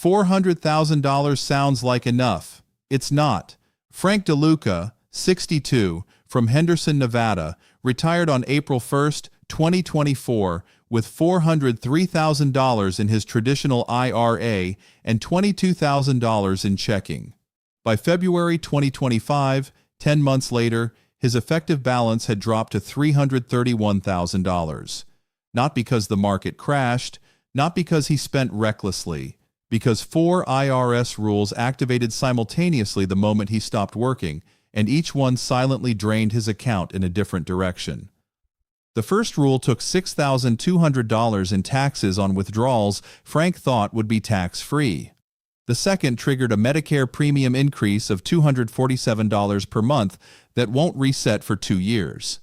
$400,000 sounds like enough. It's not. Frank DeLuca, 62, from Henderson, Nevada, retired on April 1, 2024, with $403,000 in his traditional IRA and $22,000 in checking. By February 2025, 10 months later, his effective balance had dropped to $331,000. Not because the market crashed, not because he spent recklessly, because 4 IRS rules activated simultaneously the moment he stopped working, and each one silently drained his account in a different direction. The first rule took $6,200 in taxes on withdrawals Frank thought would be tax-free. The second triggered a Medicare premium increase of $247 per month that won't reset for 2 years.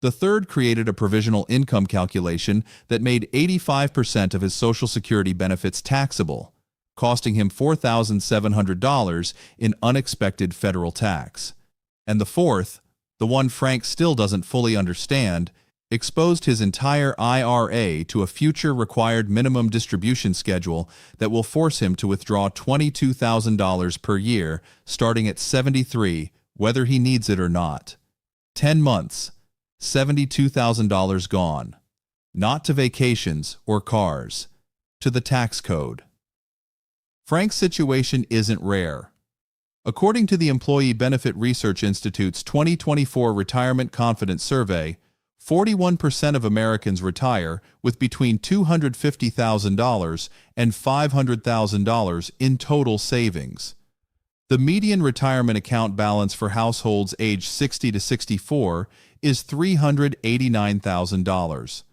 The third created a provisional income calculation that made 85% of his Social Security benefits taxable, costing him $4,700 in unexpected federal tax. And the fourth, the one Frank still doesn't fully understand, exposed his entire IRA to a future required minimum distribution schedule that will force him to withdraw $22,000 per year, starting at 73, whether he needs it or not. 10 months, $72,000 gone. Not to vacations or cars, to the tax code. Frank's situation isn't rare. According to the Employee Benefit Research Institute's 2024 Retirement Confidence Survey, 41% of Americans retire with between $250,000 and $500,000 in total savings. The median retirement account balance for households aged 60 to 64 is $389,000.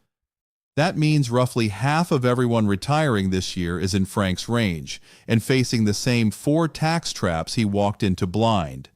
That means roughly half of everyone retiring this year is in Frank's range and facing the same 4 tax traps he walked into blind.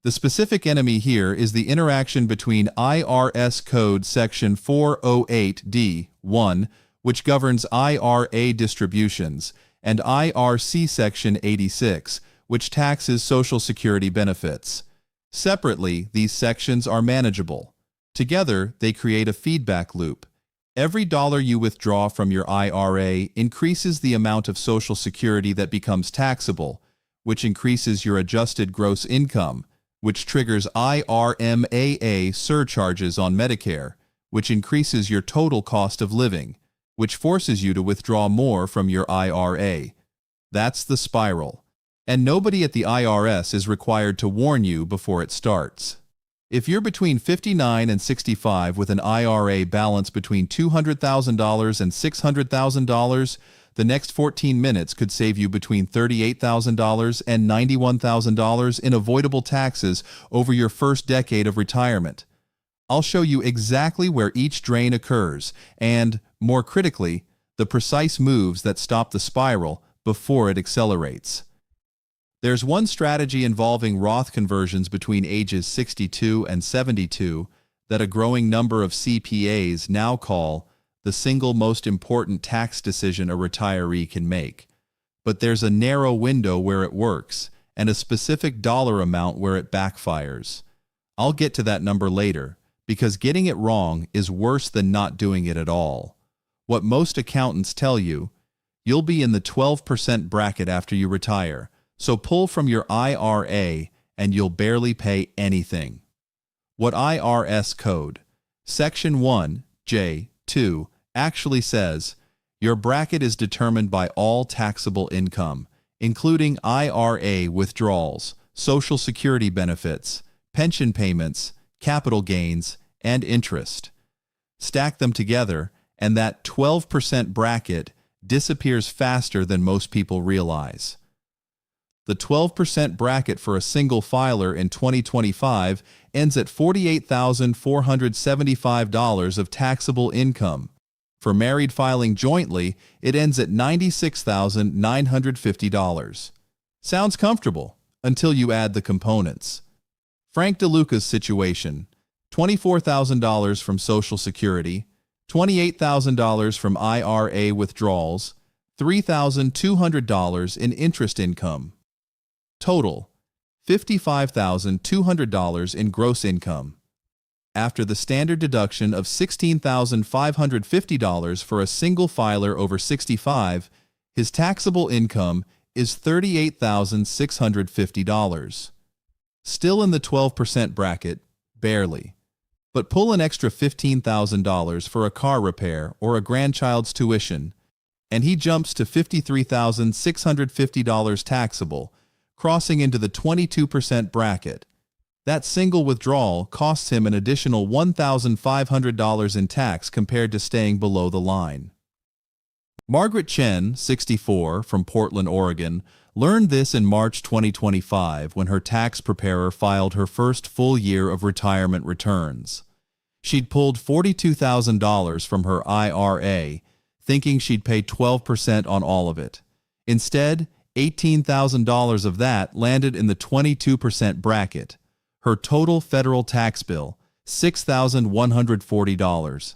The specific enemy here is the interaction between IRS Code Section 408D-1, which governs IRA distributions, and IRC Section 86, which taxes Social Security benefits. Separately, these sections are manageable. Together, they create a feedback loop. Every dollar you withdraw from your IRA increases the amount of Social Security that becomes taxable, which increases your adjusted gross income, which triggers IRMAA surcharges on Medicare, which increases your total cost of living, which forces you to withdraw more from your IRA. That's the spiral. And nobody at the IRS is required to warn you before it starts. If you're between 59 and 65 with an IRA balance between $200,000 and $600,000, the next 14 minutes could save you between $38,000 and $91,000 in avoidable taxes over your first decade of retirement. I'll show you exactly where each drain occurs and, more critically, the precise moves that stop the spiral before it accelerates. There's one strategy involving Roth conversions between ages 62 and 72 that a growing number of CPAs now call the single most important tax decision a retiree can make. But there's a narrow window where it works, and a specific dollar amount where it backfires. I'll get to that number later, because getting it wrong is worse than not doing it at all. What most accountants tell you, you'll be in the 12% bracket after you retire, so pull from your IRA and you'll barely pay anything. What IRS Code Section 1J2 actually says, your bracket is determined by all taxable income, including IRA withdrawals, Social Security benefits, pension payments, capital gains, and interest. Stack them together, and that 12% bracket disappears faster than most people realize. The 12% bracket for a single filer in 2025 ends at $48,475 of taxable income. For married filing jointly, it ends at $96,950. Sounds comfortable until you add the components. Frank DeLuca's situation: $24,000 from Social Security, $28,000 from IRA withdrawals, $3,200 in interest income. Total, $55,200 in gross income. After the standard deduction of $16,550 for a single filer over 65, his taxable income is $38,650. Still in the 12% bracket, barely. But pull an extra $15,000 for a car repair or a grandchild's tuition, and he jumps to $53,650 taxable, crossing into the 22% bracket. That single withdrawal costs him an additional $1,500 in tax compared to staying below the line. Margaret Chen, 64, from Portland, Oregon, learned this in March 2025 when her tax preparer filed her first full year of retirement returns. She'd pulled $42,000 from her IRA, thinking she'd pay 12% on all of it. Instead, $18,000 of that landed in the 22% bracket. Her total federal tax bill, $6,140.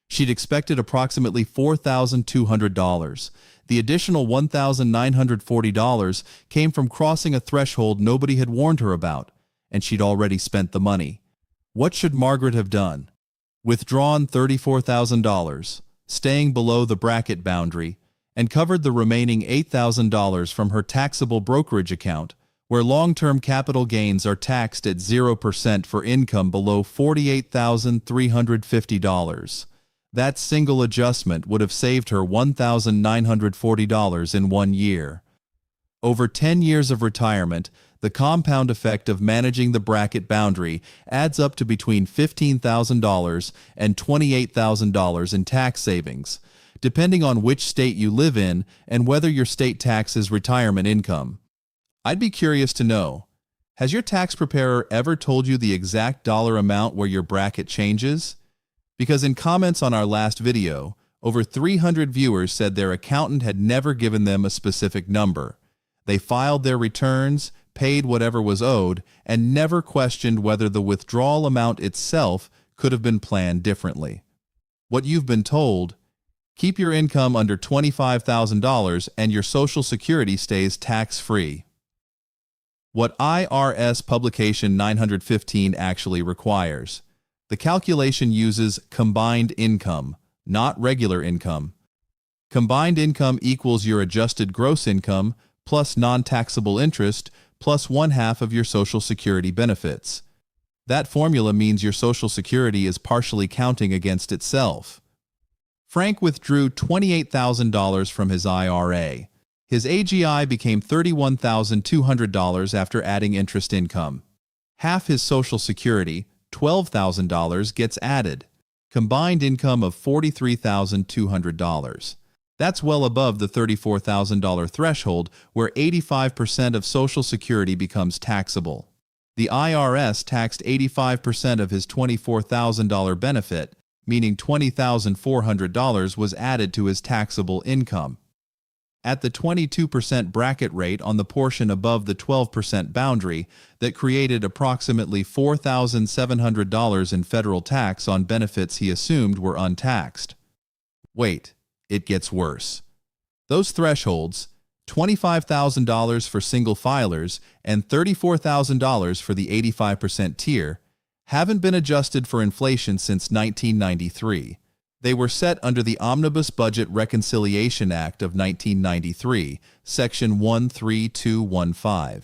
She'd expected approximately $4,200. The additional $1,940 came from crossing a threshold nobody had warned her about, and she'd already spent the money. What should Margaret have done? Withdrawn $34,000, staying below the bracket boundary, and covered the remaining $8,000 from her taxable brokerage account, where long-term capital gains are taxed at 0% for income below $48,350. That single adjustment would have saved her $1,940 in 1 year. Over 10 years of retirement, the compound effect of managing the bracket boundary adds up to between $15,000 and $28,000 in tax savings, depending on which state you live in and whether your state taxes retirement income. I'd be curious to know, has your tax preparer ever told you the exact dollar amount where your bracket changes? Because in comments on our last video, over 300 viewers said their accountant had never given them a specific number. They filed their returns, paid whatever was owed, and never questioned whether the withdrawal amount itself could have been planned differently. What you've been told: keep your income under $25,000 and your Social Security stays tax-free. What IRS Publication 915 actually requires. The calculation uses combined income, not regular income. Combined income equals your adjusted gross income plus non-taxable interest plus 1/2 of your Social Security benefits. That formula means your Social Security is partially counting against itself. Frank withdrew $28,000 from his IRA. His AGI became $31,200 after adding interest income. Half his Social Security, $12,000, gets added. Combined income of $43,200. That's well above the $34,000 threshold, where 85% of Social Security becomes taxable. The IRS taxed 85% of his $24,000 benefit, meaning $20,400 was added to his taxable income. At the 22% bracket rate on the portion above the 12% boundary, that created approximately $4,700 in federal tax on benefits he assumed were untaxed. Wait, it gets worse. Those thresholds, $25,000 for single filers and $34,000 for the 85% tier, haven't been adjusted for inflation since 1993. They were set under the Omnibus Budget Reconciliation Act of 1993, Section 13215.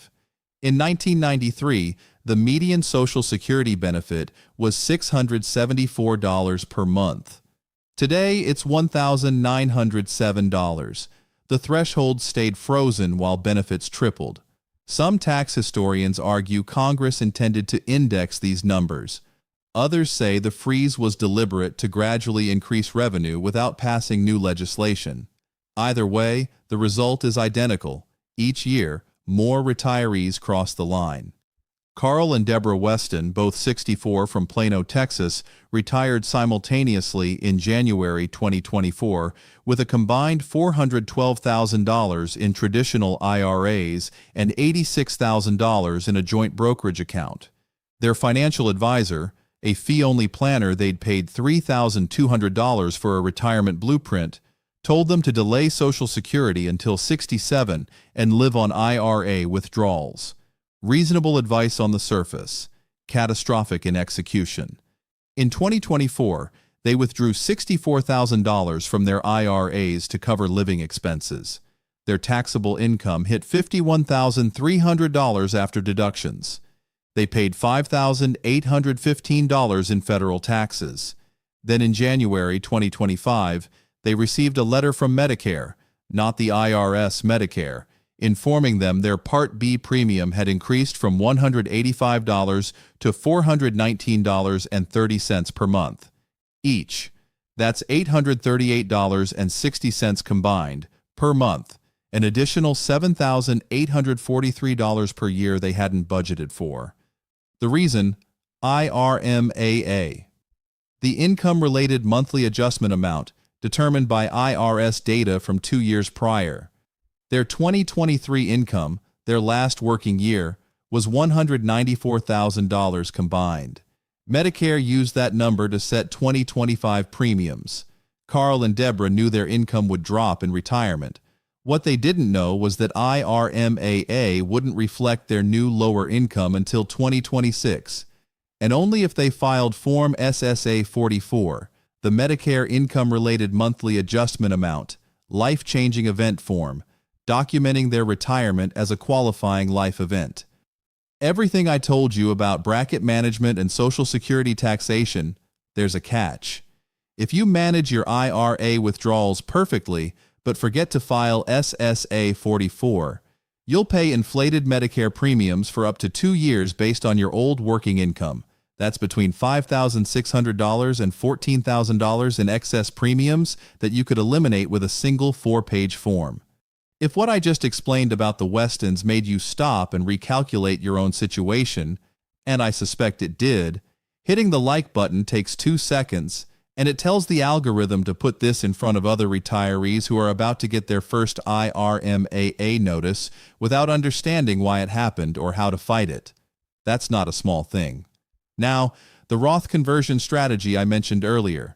In 1993, the median Social Security benefit was $674 per month. Today, it's $1,907. The threshold stayed frozen while benefits tripled. Some tax historians argue Congress intended to index these numbers. Others say the freeze was deliberate to gradually increase revenue without passing new legislation. Either way, the result is identical. Each year, more retirees cross the line. Carl and Deborah Weston, both 64 from Plano, Texas, retired simultaneously in January 2024 with a combined $412,000 in traditional IRAs and $86,000 in a joint brokerage account. Their financial advisor, a fee-only planner they'd paid $3,200 for a retirement blueprint, told them to delay Social Security until 67 and live on IRA withdrawals. Reasonable advice on the surface, catastrophic in execution. In 2024, they withdrew $64,000 from their IRAs to cover living expenses. Their taxable income hit $51,300 after deductions. They paid $5,815 in federal taxes. Then in January 2025, they received a letter from Medicare, not the IRS Medicare, informing them their Part B premium had increased from $185 to $419.30 per month. Each. That's $838.60 combined, per month, an additional $7,843 per year they hadn't budgeted for. The reason? IRMAA. The income-related monthly adjustment amount, determined by IRS data from 2 years prior. Their 2023 income, their last working year, was $194,000 combined. Medicare used that number to set 2025 premiums. Carl and Deborah knew their income would drop in retirement. What they didn't know was that IRMAA wouldn't reflect their new lower income until 2026, and only if they filed Form SSA 44, the Medicare Income-Related Monthly Adjustment Amount, life-changing event form, documenting their retirement as a qualifying life event. Everything I told you about bracket management and Social Security taxation, there's a catch. If you manage your IRA withdrawals perfectly, but forget to file SSA 44, you'll pay inflated Medicare premiums for up to 2 years based on your old working income. That's between $5,600 and $14,000 in excess premiums that you could eliminate with a single 4-page form. If what I just explained about the Westons made you stop and recalculate your own situation, and I suspect it did, hitting the like button takes 2 seconds, and it tells the algorithm to put this in front of other retirees who are about to get their first IRMAA notice without understanding why it happened or how to fight it. That's not a small thing. Now, the Roth conversion strategy I mentioned earlier.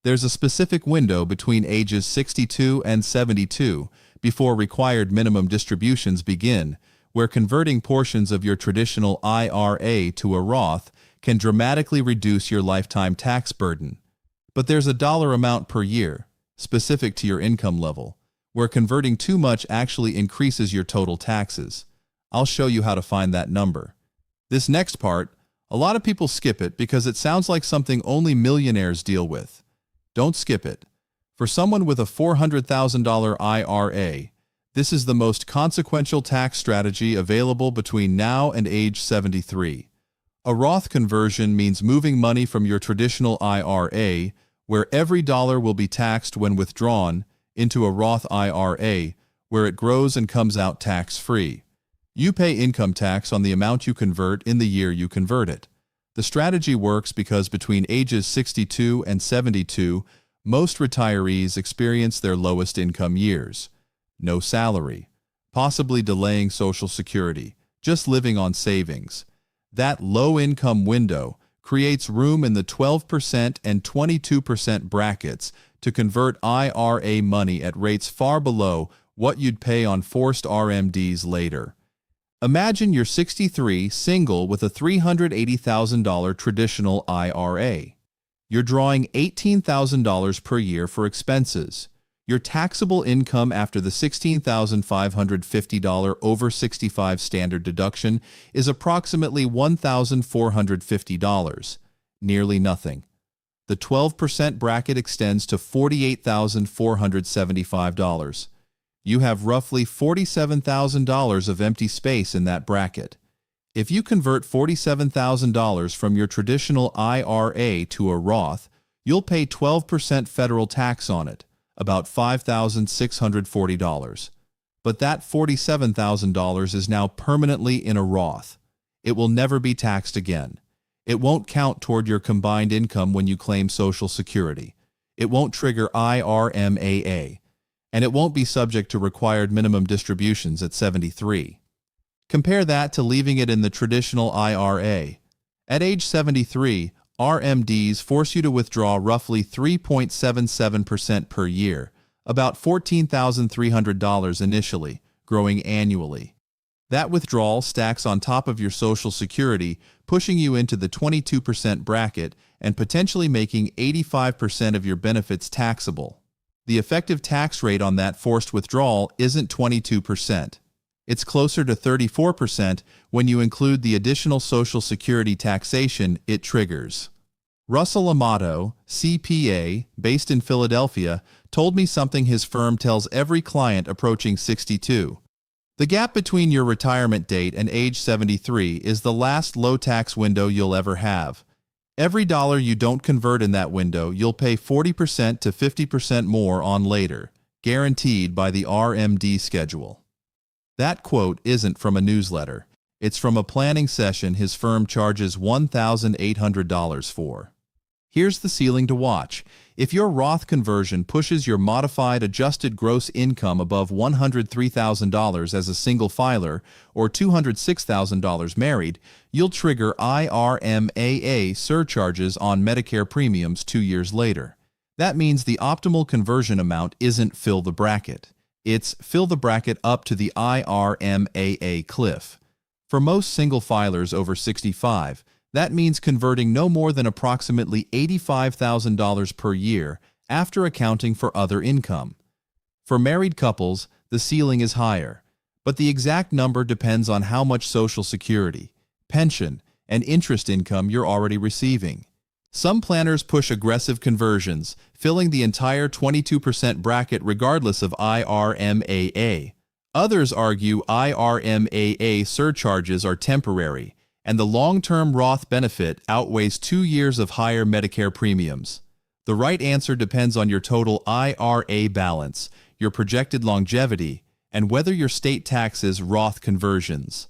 There's a specific window between ages 62 and 72 before required minimum distributions begin, where converting portions of your traditional IRA to a Roth can dramatically reduce your lifetime tax burden. But there's a dollar amount per year, specific to your income level, where converting too much actually increases your total taxes. I'll show you how to find that number. This next part, a lot of people skip it because it sounds like something only millionaires deal with. Don't skip it. For someone with a $400,000 IRA, this is the most consequential tax strategy available between now and age 73. A Roth conversion means moving money from your traditional IRA, where every dollar will be taxed when withdrawn, into a Roth IRA, where it grows and comes out tax-free. You pay income tax on the amount you convert in the year you convert it. The strategy works because between ages 62 and 72, most retirees experience their lowest income years. No salary, possibly delaying Social Security, just living on savings. That low-income window creates room in the 12% and 22% brackets to convert IRA money at rates far below what you'd pay on forced RMDs later. Imagine you're 63, single with a $380,000 traditional IRA. You're drawing $18,000 per year for expenses. Your taxable income after the $16,550 over 65 standard deduction is approximately $1,450, nearly nothing. The 12% bracket extends to $48,475. You have roughly $47,000 of empty space in that bracket. If you convert $47,000 from your traditional IRA to a Roth, you'll pay 12% federal tax on it, about $5,640. But that $47,000 is now permanently in a Roth. It will never be taxed again. It won't count toward your combined income when you claim Social Security. It won't trigger IRMAA. And it won't be subject to required minimum distributions at 73. Compare that to leaving it in the traditional IRA. At age 73, RMDs force you to withdraw roughly 3.77% per year, about $14,300 initially, growing annually. That withdrawal stacks on top of your Social Security, pushing you into the 22% bracket and potentially making 85% of your benefits taxable. The effective tax rate on that forced withdrawal isn't 22%. It's closer to 34% when you include the additional Social Security taxation it triggers. Russell Amato, CPA, based in Philadelphia, told me something his firm tells every client approaching 62. The gap between your retirement date and age 73 is the last low-tax window you'll ever have. Every dollar you don't convert in that window, you'll pay 40% to 50% more on later, guaranteed by the RMD schedule. That quote isn't from a newsletter. It's from a planning session his firm charges $1,800 for. Here's the ceiling to watch. If your Roth conversion pushes your modified adjusted gross income above $103,000 as a single filer or $206,000 married, you'll trigger IRMAA surcharges on Medicare premiums 2 years later. That means the optimal conversion amount isn't fill the bracket. It's fill the bracket up to the IRMAA cliff. For most single filers over 65, that means converting no more than approximately $85,000 per year after accounting for other income. For married couples, the ceiling is higher, but the exact number depends on how much Social Security, pension, and interest income you're already receiving. Some planners push aggressive conversions, filling the entire 22% bracket regardless of IRMAA. Others argue IRMAA surcharges are temporary, and the long-term Roth benefit outweighs 2 years of higher Medicare premiums. The right answer depends on your total IRA balance, your projected longevity, and whether your state taxes Roth conversions.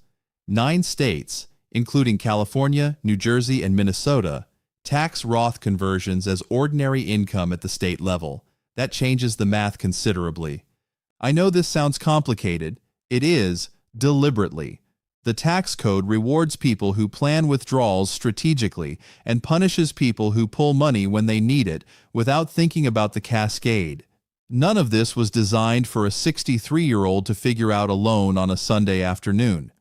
9 states, including California, New Jersey, and Minnesota, tax Roth conversions as ordinary income at the state level. That changes the math considerably. I know this sounds complicated. It is, deliberately. The tax code rewards people who plan withdrawals strategically and punishes people who pull money when they need it without thinking about the cascade. None of this was designed for a 63-year-old to figure out alone on a Sunday afternoon.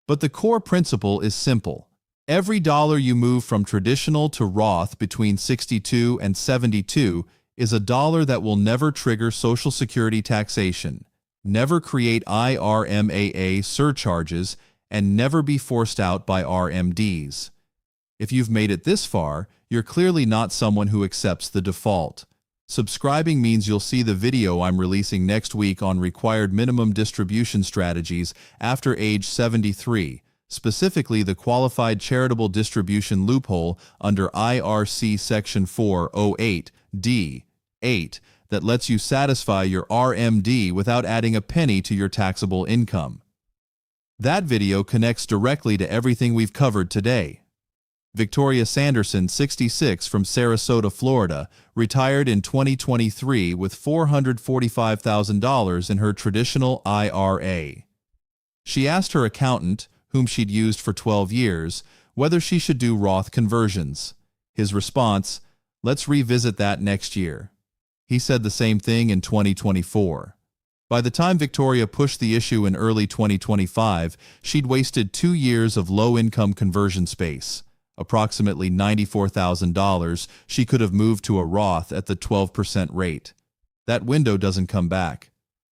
But the core principle is simple. Every dollar you move from traditional to Roth between 62 and 72 is a dollar that will never trigger Social Security taxation, never create IRMAA surcharges, and never be forced out by RMDs. If you've made it this far, you're clearly not someone who accepts the default. Subscribing means you'll see the video I'm releasing next week on required minimum distribution strategies after age 73, specifically the qualified charitable distribution loophole under IRC Section 408(d)(8) that lets you satisfy your RMD without adding a penny to your taxable income. That video connects directly to everything we've covered today. Victoria Sanderson, 66, from Sarasota, Florida, retired in 2023 with $445,000 in her traditional IRA. She asked her accountant, whom she'd used for 12 years, whether she should do Roth conversions. His response, "Let's revisit that next year." He said the same thing in 2024. By the time Victoria pushed the issue in early 2025, she'd wasted 2 years of low-income conversion space, approximately $94,000 she could have moved to a Roth at the 12% rate. That window doesn't come back.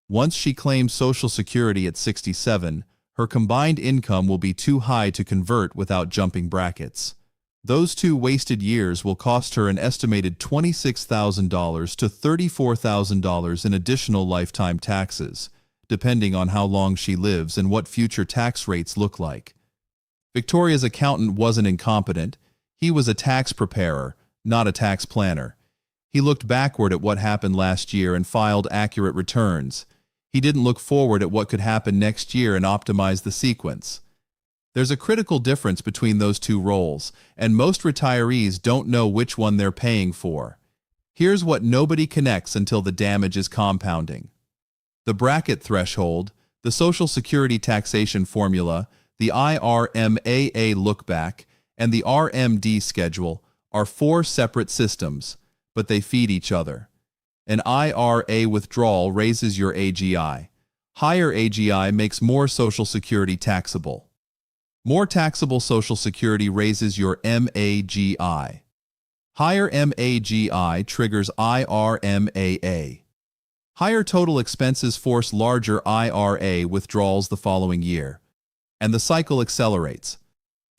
Once she claims Social Security at 67, her combined income will be too high to convert without jumping brackets. Those 2 wasted years will cost her an estimated $26,000 to $34,000 in additional lifetime taxes, depending on how long she lives and what future tax rates look like. Victoria's accountant wasn't incompetent. He was a tax preparer, not a tax planner. He looked backward at what happened last year and filed accurate returns. He didn't look forward at what could happen next year and optimize the sequence. There's a critical difference between those 2 roles, and most retirees don't know which one they're paying for. Here's what nobody connects until the damage is compounding. The bracket threshold, the Social Security taxation formula, the IRMAA lookback, and the RMD schedule are 4 separate systems, but they feed each other. An IRA withdrawal raises your AGI. Higher AGI makes more Social Security taxable. More taxable Social Security raises your MAGI. Higher MAGI triggers IRMAA. Higher total expenses force larger IRA withdrawals the following year, and the cycle accelerates.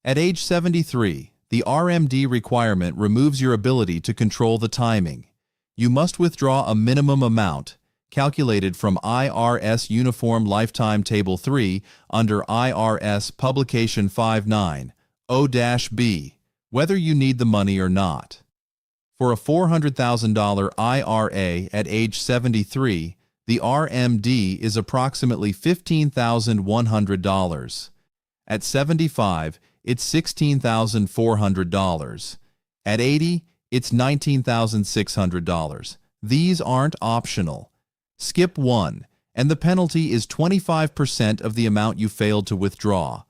At age 73, the RMD requirement removes your ability to control the timing. You must withdraw a minimum amount, calculated from IRS Uniform Lifetime Table 3 under IRS Publication 59-0-B, whether you need the money or not. For a $400,000 IRA at age 73, the RMD is approximately $15,100. At 75, it's $16,400. At 80, it's $19,600. These aren't optional. Skip one, and the penalty is 25% of the amount you failed to withdraw,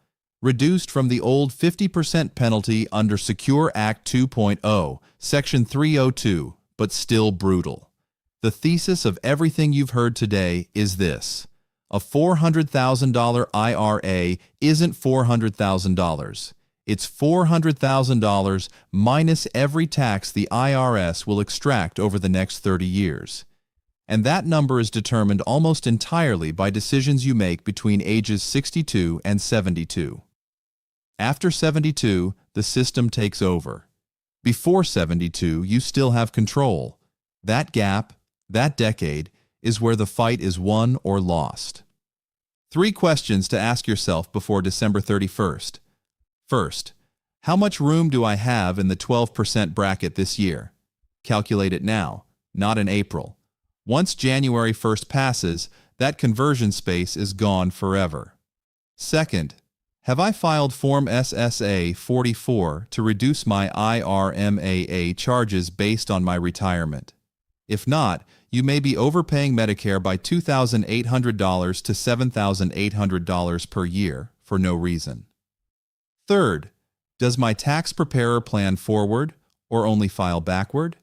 reduced from the old 50% penalty under Secure Act 2.0, Section 302, but still brutal. The thesis of everything you've heard today is this: a $400,000 IRA isn't $400,000. It's $400,000 minus every tax the IRS will extract over the next 30 years. And that number is determined almost entirely by decisions you make between ages 62 and 72. After 72, the system takes over. Before 72, you still have control. That gap, that decade, is where the fight is won or lost. 3 questions to ask yourself before December 31st. First, how much room do I have in the 12% bracket this year? Calculate it now, not in April. Once January 1st passes, that conversion space is gone forever. Second, have I filed Form SSA 44 to reduce my IRMAA charges based on my retirement? If not, you may be overpaying Medicare by $2,800 to $7,800 per year for no reason. Third, does my tax preparer plan forward or only file backward?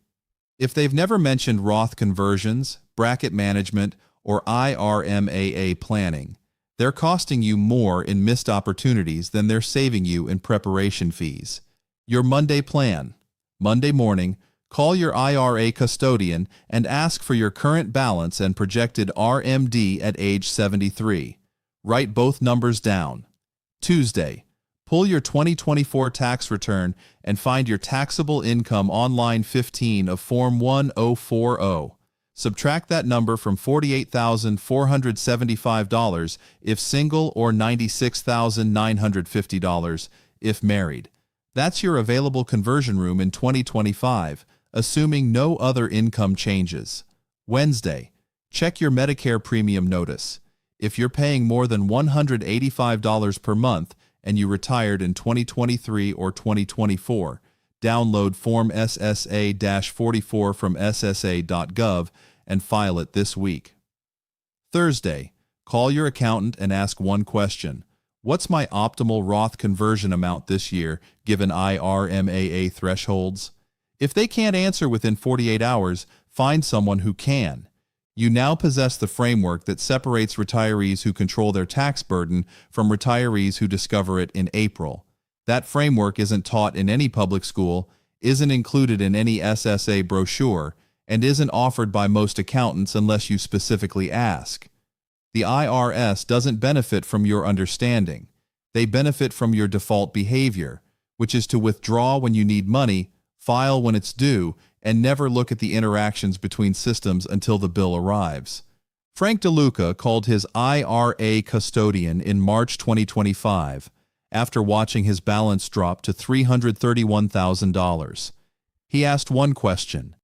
If they've never mentioned Roth conversions, bracket management, or IRMAA planning, they're costing you more in missed opportunities than they're saving you in preparation fees. Your Monday plan. Monday morning, call your IRA custodian and ask for your current balance and projected RMD at age 73. Write both numbers down. Tuesday, pull your 2024 tax return and find your taxable income on line 15 of Form 1040. Subtract that number from $48,475 if single or $96,950 if married. That's your available conversion room in 2025, assuming no other income changes. Wednesday, check your Medicare premium notice. If you're paying more than $185 per month and you retired in 2023 or 2024, download Form SSA-44 from ssa.gov and file it this week. Thursday, call your accountant and ask one question: what's my optimal Roth conversion amount this year given IRMAA thresholds? If they can't answer within 48 hours, find someone who can. You now possess the framework that separates retirees who control their tax burden from retirees who discover it in April. That framework isn't taught in any public school, isn't included in any SSA brochure, and isn't offered by most accountants unless you specifically ask. The IRS doesn't benefit from your understanding. They benefit from your default behavior, which is to withdraw when you need money, file when it's due, and never look at the interactions between systems until the bill arrives. Frank DeLuca called his IRA custodian in March 2025 after watching his balance drop to $331,000. He asked one question: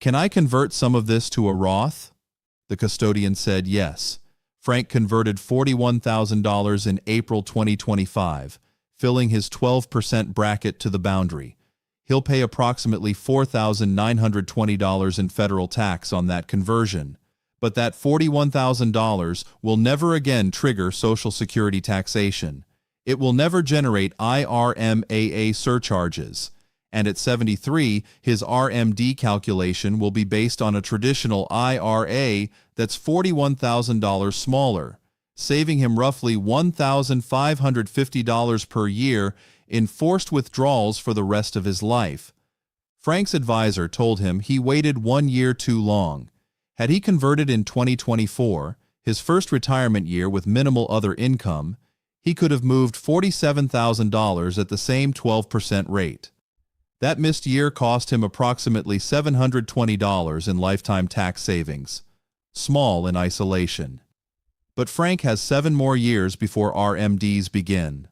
can I convert some of this to a Roth? The custodian said yes. Frank converted $41,000 in April 2025, filling his 12% bracket to the boundary. He'll pay approximately $4,920 in federal tax on that conversion, but that $41,000 will never again trigger Social Security taxation. It will never generate IRMAA surcharges, and at 73, his RMD calculation will be based on a traditional IRA that's $41,000 smaller, saving him roughly $1,550 per year in forced withdrawals for the rest of his life. Frank's advisor told him he waited 1 year too long. Had he converted in 2024, his first retirement year with minimal other income, he could have moved $47,000 at the same 12% rate. That missed year cost him approximately $720 in lifetime tax savings. Small in isolation. But Frank has 7 more years before RMDs begin.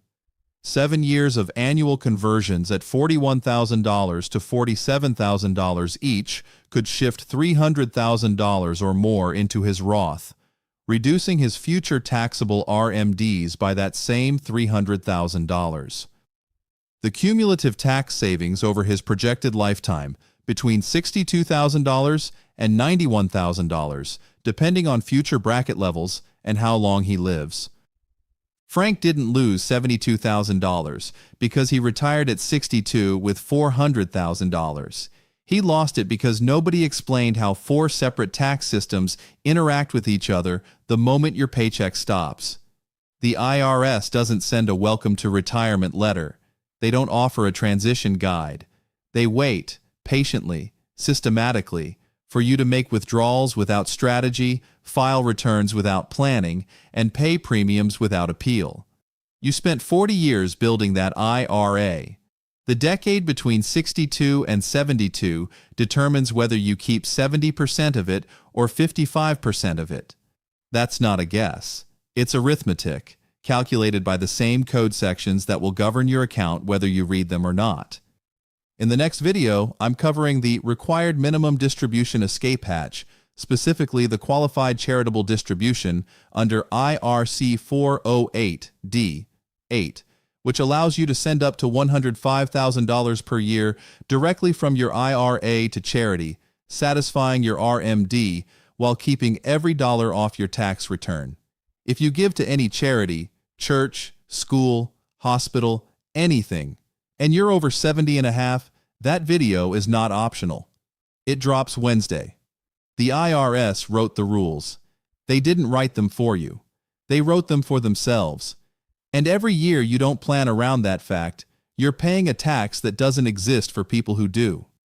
7 years of annual conversions at $41,000 to $47,000 each could shift $300,000 or more into his Roth, reducing his future taxable RMDs by that same $300,000. The cumulative tax savings over his projected lifetime, between $62,000 and $91,000, depending on future bracket levels and how long he lives. Frank didn't lose $72,000 because he retired at 62 with $400,000. He lost it because nobody explained how 4 separate tax systems interact with each other the moment your paycheck stops. The IRS doesn't send a welcome to retirement letter. They don't offer a transition guide. They wait, patiently, systematically, for you to make withdrawals without strategy, file returns without planning, and pay premiums without appeal. You spent 40 years building that IRA. The decade between 62 and 72 determines whether you keep 70% of it or 55% of it. That's not a guess. It's arithmetic, calculated by the same code sections that will govern your account whether you read them or not. In the next video, I'm covering the required minimum distribution escape hatch, specifically the qualified charitable distribution under IRC 408D8, which allows you to send up to $105,000 per year directly from your IRA to charity, satisfying your RMD while keeping every dollar off your tax return. If you give to any charity, church, school, hospital, anything, and you're over 70 and a half, that video is not optional. It drops Wednesday. The IRS wrote the rules. They didn't write them for you. They wrote them for themselves. And every year you don't plan around that fact, you're paying a tax that doesn't exist for people who do.